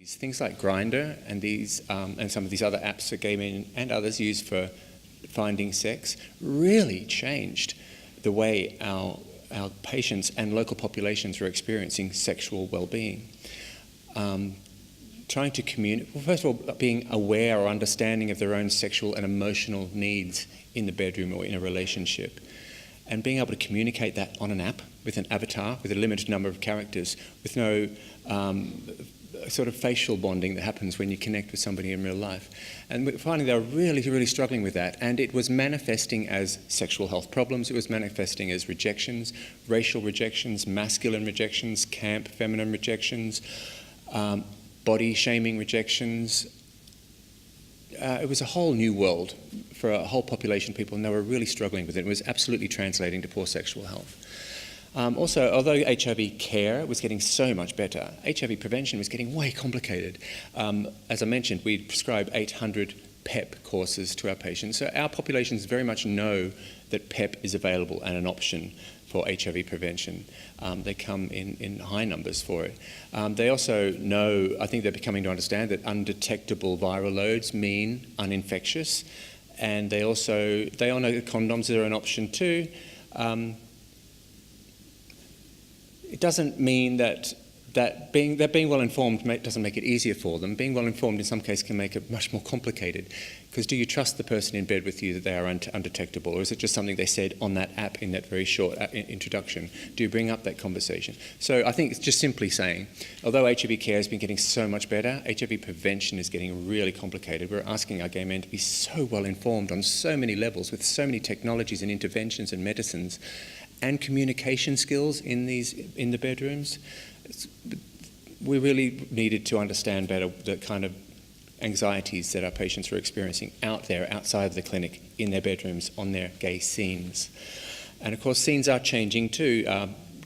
Things like Grindr and some of these other apps that gay men and others use for finding sex really changed the way our patients and local populations were experiencing sexual well-being. Trying to communicate, well, first of all, being aware or understanding of their own sexual and emotional needs in the bedroom or in a relationship, and being able to communicate that on an app with an avatar, with a limited number of characters, with no sort of facial bonding that happens when you connect with somebody in real life. And we're finding they were really, really struggling with that. And it was manifesting as sexual health problems. It was manifesting as rejections, racial rejections, masculine rejections, camp, feminine rejections, body shaming rejections. It was a whole new world for a whole population of people, and they were really struggling with it. It was absolutely translating to poor sexual health. Also, although HIV care was getting so much better, HIV prevention was getting way complicated. As I mentioned, we prescribe 800 PEP courses to our patients, so our populations very much know that PEP is available and an option for HIV prevention. They come in high numbers for it. They also know, I think they're becoming to understand, that undetectable viral loads mean uninfectious, and they all know that condoms are an option too. It doesn't mean that being well informed doesn't make it easier for them. Being well informed in some cases can make it much more complicated, because do you trust the person in bed with you that they are undetectable, or is it just something they said on that app in that very short introduction? Do you bring up that conversation? So I think it's just simply saying, although HIV care has been getting so much better, HIV prevention is getting really complicated. We're asking our gay men to be so well informed on so many levels, with so many technologies and interventions and medicines, and communication skills in the bedrooms. We really needed to understand better the kind of anxieties that our patients were experiencing out there, outside of the clinic, in their bedrooms, on their gay scenes. And of course, scenes are changing too.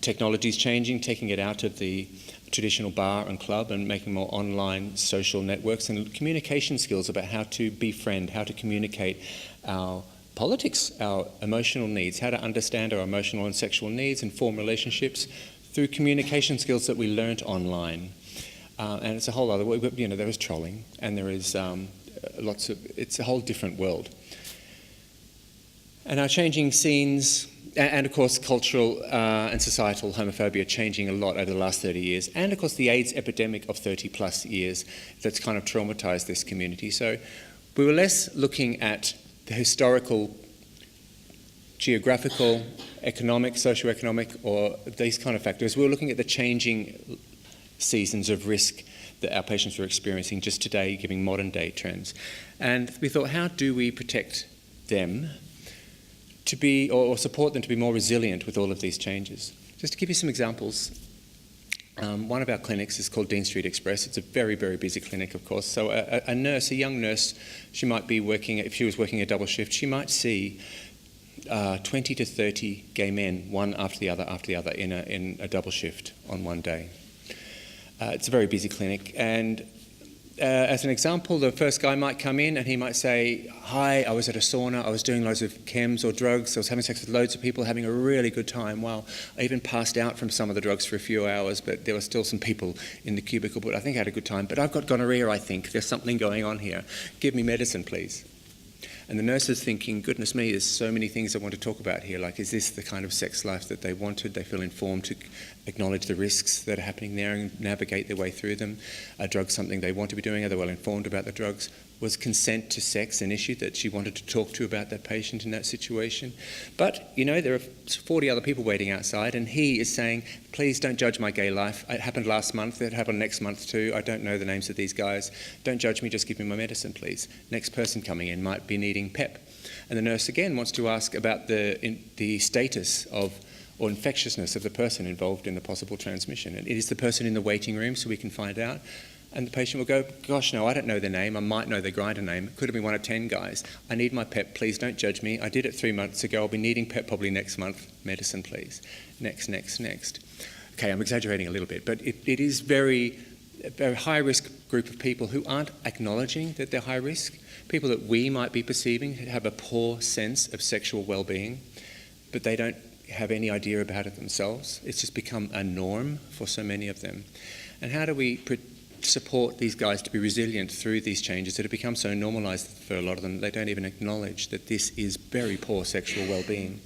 Technology's changing, taking it out of the traditional bar and club and making more online social networks, and communication skills about how to befriend, how to communicate our politics, our emotional needs, how to understand our emotional and sexual needs and form relationships through communication skills that we learnt online. And it's a whole other, there is trolling, and there is it's a whole different world. And our changing scenes, and of course cultural and societal homophobia changing a lot over the last 30 years, and of course the AIDS epidemic of 30 plus years that's kind of traumatized this community. So we were less looking at the historical, geographical, economic, socioeconomic, or these kind of factors. We were looking at the changing seasons of risk that our patients were experiencing just today, giving modern day trends. And we thought, how do we protect them to be, or support them to be more resilient with all of these changes? Just to give you some examples, one of our clinics is called Dean Street Express. It's a very, very busy clinic, of course. So a nurse, a young nurse, she might be working, if she was working a double shift, she might see 20 to 30 gay men, one after the other, in a double shift on one day. It's a very busy clinic, and as an example, the first guy might come in and he might say, "Hi, I was at a sauna, I was doing loads of chems or drugs, I was having sex with loads of people, having a really good time. Well, I even passed out from some of the drugs for a few hours, but there were still some people in the cubicle, but I think I had a good time. But I've got gonorrhea, I think. There's something going on here. Give me medicine, please." And the nurse is thinking, goodness me, there's so many things I want to talk about here. Like, is this the kind of sex life that they wanted? They feel informed to acknowledge the risks that are happening there and navigate their way through them. Are drugs something they want to be doing? Are they well informed about the drugs? Was consent to sex an issue that she wanted to talk to about that patient in that situation? But, there are 40 other people waiting outside, and he is saying, please don't judge my gay life. It happened last month, it happened next month too. I don't know the names of these guys. Don't judge me, just give me my medicine, please. Next person coming in might be needing PEP. And the nurse again wants to ask about the status of or infectiousness of the person involved in the possible transmission. And it is the person in the waiting room, so we can find out. And the patient will go, gosh, no, I don't know their name. I might know their Grindr name. It could have been one of 10 guys. I need my PEP, please don't judge me. I did it 3 months ago. I'll be needing PEP probably next month. Medicine, please. Next. Okay, I'm exaggerating a little bit, but it is a very high-risk group of people who aren't acknowledging that they're high risk, people that we might be perceiving have a poor sense of sexual well-being, but they don't have any idea about it themselves. It's just become a norm for so many of them. And how do we support these guys to be resilient through these changes that have become so normalised for a lot of them, they don't even acknowledge that this is very poor sexual well-being.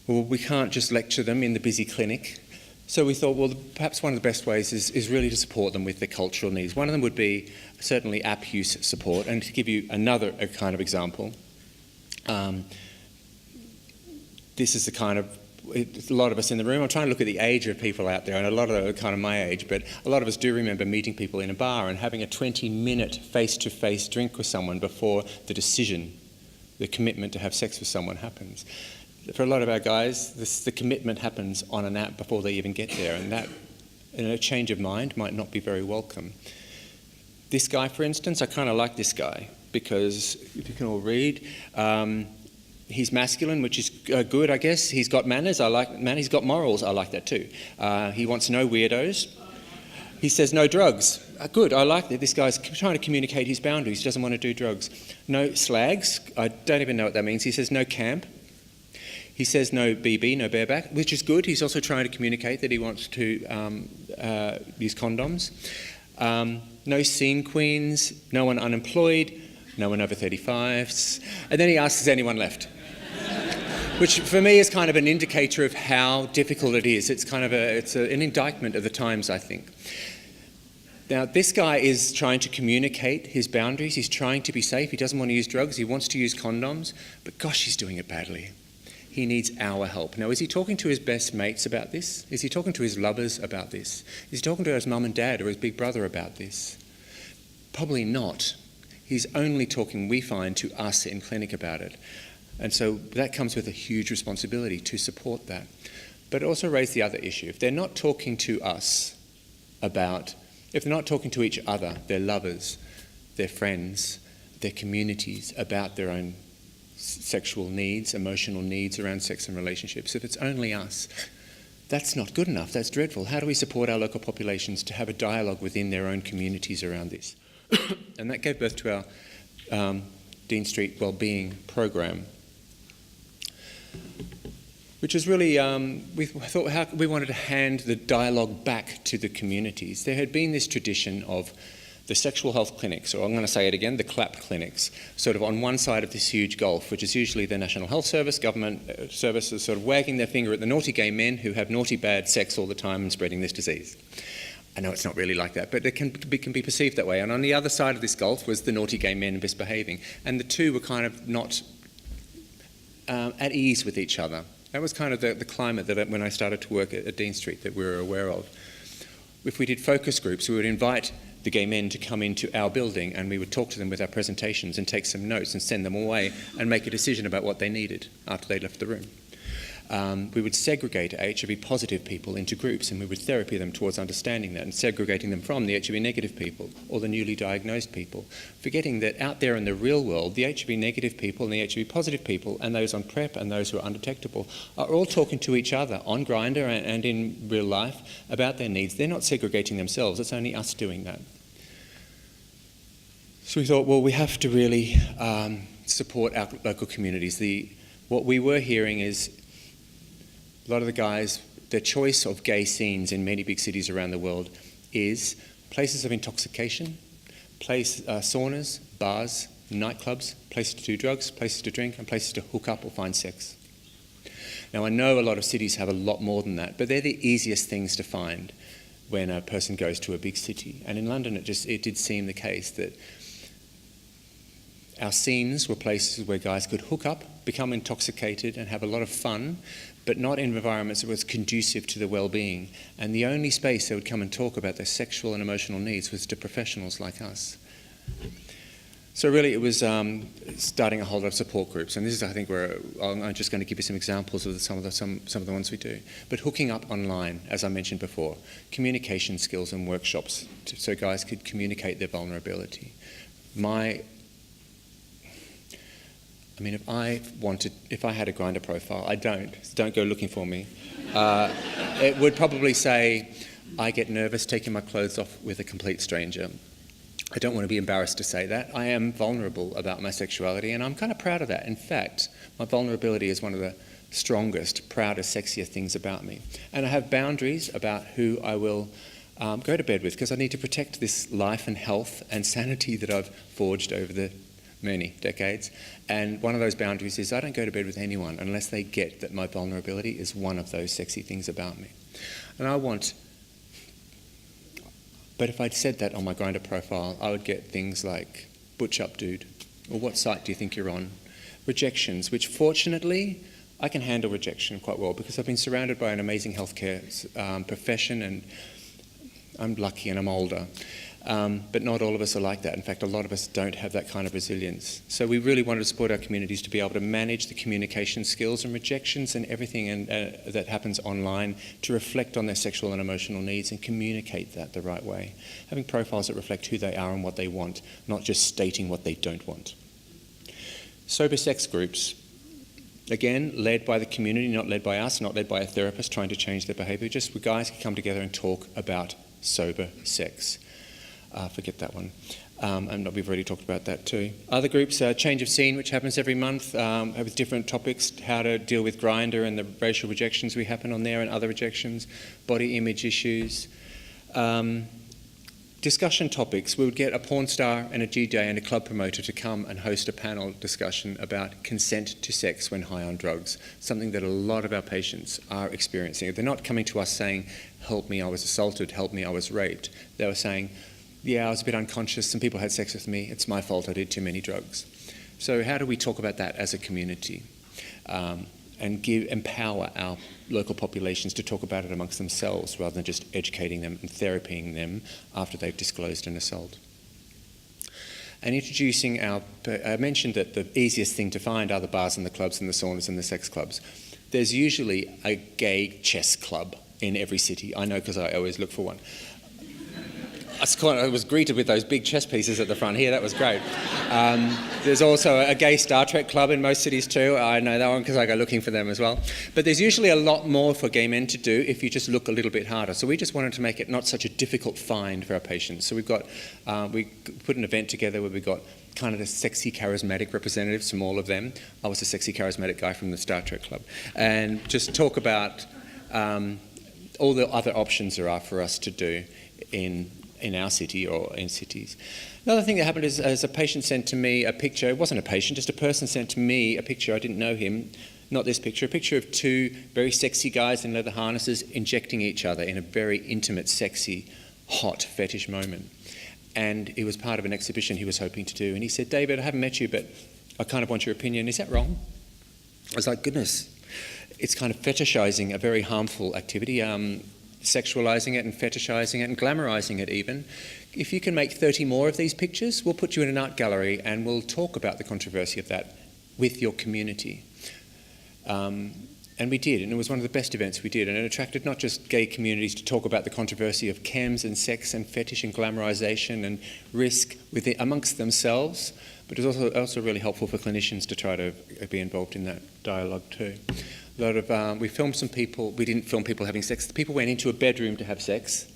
Well, we can't just lecture them in the busy clinic. So we thought, well, perhaps one of the best ways is really to support them with their cultural needs. One of them would be certainly app use support. And to give you another kind of example, this is the kind of, a lot of us in the room, I'm trying to look at the age of people out there, and a lot of them are kind of my age, but a lot of us do remember meeting people in a bar and having a 20-minute face-to-face drink with someone before the decision, the commitment to have sex with someone happens. For a lot of our guys, the commitment happens on an app before they even get there, and that, a change of mind might not be very welcome. This guy, for instance, I kind of like this guy because, if you can all read, he's masculine, which is good, I guess. He's got manners, I like manners. He's got morals, I like that too. He wants no weirdos. He says no drugs. Good, I like that. This guy's trying to communicate his boundaries. He doesn't want to do drugs. No slags. I don't even know what that means. He says no camp. He says no BB, no bareback, which is good. He's also trying to communicate that he wants to use condoms. No scene queens, no one unemployed, no one over 35s. And then he asks, is anyone left? Which for me is kind of an indicator of how difficult it is. It's kind of an indictment of the times, I think. Now, this guy is trying to communicate his boundaries. He's trying to be safe. He doesn't want to use drugs. He wants to use condoms. But gosh, he's doing it badly. He needs our help. Now, is he talking to his best mates about this? Is he talking to his lovers about this? Is he talking to his mum and dad or his big brother about this? Probably not. He's only talking, we find, to us in clinic about it. And so that comes with a huge responsibility to support that. But it also raises the other issue. If they're not talking to us about, if they're not talking to each other, their lovers, their friends, their communities about their own sexual needs, emotional needs around sex and relationships, if it's only us, that's not good enough. That's dreadful. How do we support our local populations to have a dialogue within their own communities around this? And that gave birth to our Dean Street Wellbeing program, which is really, we thought how we wanted to hand the dialogue back to the communities. There had been this tradition of the sexual health clinics, or I'm going to say it again, the CLAP clinics, sort of on one side of this huge gulf, which is usually the National Health Service, government services sort of wagging their finger at the naughty gay men who have naughty bad sex all the time and spreading this disease. I know it's not really like that, but it can be perceived that way. And on the other side of this gulf was the naughty gay men misbehaving. And the two were kind of not at ease with each other. That was kind of the climate that when I started to work at Dean Street that we were aware of. If we did focus groups, we would invite the gay men to come into our building and we would talk to them with our presentations and take some notes and send them away and make a decision about what they needed after they left the room. We would segregate HIV positive people into groups and we would therapy them towards understanding that and segregating them from the HIV negative people or the newly diagnosed people, forgetting that out there in the real world, the HIV negative people and the HIV positive people and those on PrEP and those who are undetectable are all talking to each other on Grindr and in real life about their needs. They're not segregating themselves, it's only us doing that. So we thought, well, we have to really support our local communities. What we were hearing is a lot of the guys, their choice of gay scenes in many big cities around the world is places of intoxication, saunas, bars, nightclubs, places to do drugs, places to drink, and places to hook up or find sex. Now, I know a lot of cities have a lot more than that, but they're the easiest things to find when a person goes to a big city. And in London, it did seem the case that our scenes were places where guys could hook up, become intoxicated, and have a lot of fun, but not in environments that was conducive to their well-being. And the only space they would come and talk about their sexual and emotional needs was to professionals like us. So really it was starting a whole lot of support groups. And this is, I think, where I'm just going to give you some examples of some of the ones we do. But hooking up online, as I mentioned before, communication skills and workshops so guys could communicate their vulnerability. If I had a Grindr profile, I don't go looking for me. It would probably say, I get nervous taking my clothes off with a complete stranger. I don't want to be embarrassed to say that. I am vulnerable about my sexuality and I'm kind of proud of that. In fact, my vulnerability is one of the strongest, proudest, sexier things about me. And I have boundaries about who I will go to bed with, because I need to protect this life and health and sanity that I've forged over the many decades. And one of those boundaries is I don't go to bed with anyone unless they get that my vulnerability is one of those sexy things about me. And but if I'd said that on my Grindr profile, I would get things like, butch up dude, or what site do you think you're on? Rejections, which fortunately, I can handle rejection quite well because I've been surrounded by an amazing healthcare profession, and I'm lucky and I'm older. But not all of us are like that. In fact, a lot of us don't have that kind of resilience. So we really wanted to support our communities to be able to manage the communication skills and rejections and everything that happens online, to reflect on their sexual and emotional needs and communicate that the right way. Having profiles that reflect who they are and what they want, not just stating what they don't want. Sober sex groups. Again, led by the community, not led by us, not led by a therapist trying to change their behaviour. Just where guys can come together and talk about sober sex. Forget that one. And we've already talked about that too. Other groups, Change of Scene, which happens every month with different topics, how to deal with Grindr and the racial rejections we happen on there and other rejections, body image issues. Discussion topics. We would get a porn star and a DJ and a club promoter to come and host a panel discussion about consent to sex when high on drugs, something that a lot of our patients are experiencing. They're not coming to us saying, help me, I was assaulted, help me, I was raped. They were saying, yeah, I was a bit unconscious, some people had sex with me, it's my fault, I did too many drugs. So how do we talk about that as a community and empower our local populations to talk about it amongst themselves rather than just educating them and therapying them after they've disclosed an assault? And introducing I mentioned that the easiest thing to find are the bars and the clubs and the saunas and the sex clubs. There's usually a gay chess club in every city. I know because I always look for one. I was greeted with those big chess pieces at the front here. That was great. There's also a gay Star Trek club in most cities too. I know that one because I go looking for them as well. But there's usually a lot more for gay men to do if you just look a little bit harder. So we just wanted to make it not such a difficult find for our patients. So we've got, we put an event together where we got kind of the sexy, charismatic representatives from all of them. I was a sexy, charismatic guy from the Star Trek club. And just talk about all the other options there are for us to do in our city or in cities. Another thing that happened is a patient sent to me a picture. It wasn't a patient, just a person sent to me a picture. I didn't know him. Not this picture. A picture of two very sexy guys in leather harnesses injecting each other in a very intimate, sexy, hot fetish moment. And it was part of an exhibition he was hoping to do. And he said, David, I haven't met you, but I kind of want your opinion. Is that wrong? I was like, goodness. It's kind of fetishizing a very harmful activity. Sexualizing it and fetishizing it and glamorizing it even. If you can make 30 more of these pictures, we'll put you in an art gallery and we'll talk about the controversy of that with your community. And we did, and it was one of the best events we did, and it attracted not just gay communities to talk about the controversy of chems and sex and fetish and glamorization and risk amongst themselves, but it was also really helpful for clinicians to try to be involved in that dialogue too. A lot of, we filmed some people, we didn't film people having sex, the people went into a bedroom to have sex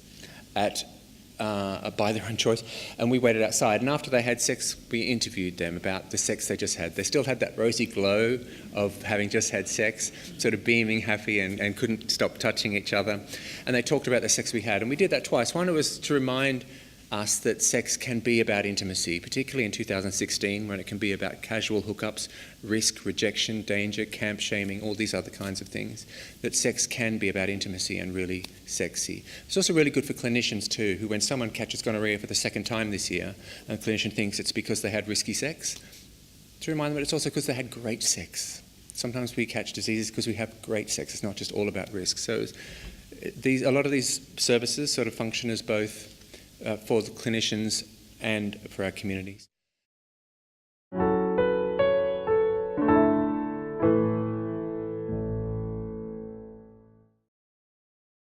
by their own choice, and we waited outside, and after they had sex, we interviewed them about the sex they just had. They still had that rosy glow of having just had sex, sort of beaming happy and couldn't stop touching each other, and they talked about the sex we had, and we did that twice. One, it was to remind us that sex can be about intimacy, particularly in 2016 when it can be about casual hookups, risk, rejection, danger, camp shaming, all these other kinds of things, that sex can be about intimacy and really sexy. It's also really good for clinicians too, who when someone catches gonorrhea for the second time this year and a clinician thinks it's because they had risky sex, to remind them that it's also because they had great sex. Sometimes we catch diseases because we have great sex. It's not just all about risk. So a lot of these services sort of function as both for the clinicians and for our communities.